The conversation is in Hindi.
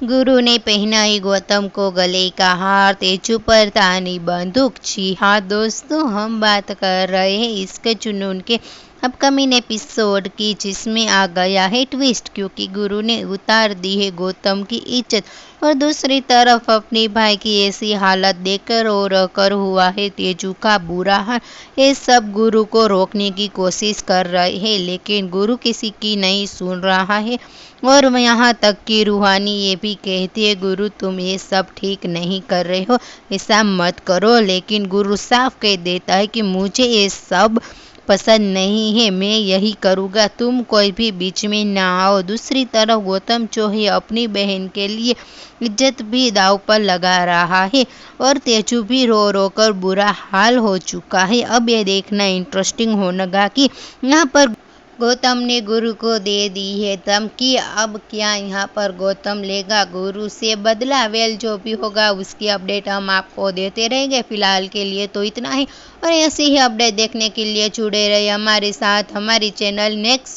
गुरु ने पहनाई गौतम को गले का हार, तेजू पर तानी बंदूक। जी हाँ दोस्तों, हम बात कर रहे हैं इश्क जुनून के अपकमिंग एपिसोड की, जिसमें आ गया है ट्विस्ट, क्योंकि गुरु ने उतार दी है गौतम की इज्जत और दूसरी तरफ अपने भाई की ऐसी हालत देखकर रो रो कर हुआ है तेजू का बुरा हाल। ये सब गुरु को रोकने की कोशिश कर रहे हैं, लेकिन गुरु किसी की नहीं सुन रहा है और यहाँ तक कि रूहानी ये भी कहती है, गुरु तुम ये सब ठीक नहीं कर रहे हो, ऐसा मत करो। लेकिन गुरु साफ कह देता है कि मुझे ये सब पसंद नहीं है, मैं यही करूँगा, तुम कोई भी बीच में ना आओ। दूसरी तरफ गौतम जो है अपनी बहन के लिए इज्जत भी दाव पर लगा रहा है और तेजू भी रो रो कर बुरा हाल हो चुका है। अब ये देखना इंटरेस्टिंग होगा कि यहाँ पर गौतम ने गुरु को दे दी है धमकी, अब क्या यहाँ पर गौतम लेगा गुरु से बदला। वेल जो भी होगा उसकी अपडेट हम आपको देते रहेंगे। फिलहाल के लिए तो इतना ही, और ऐसी ही अपडेट देखने के लिए जुड़े रहे हमारे साथ, हमारी चैनल नेक्स्ट।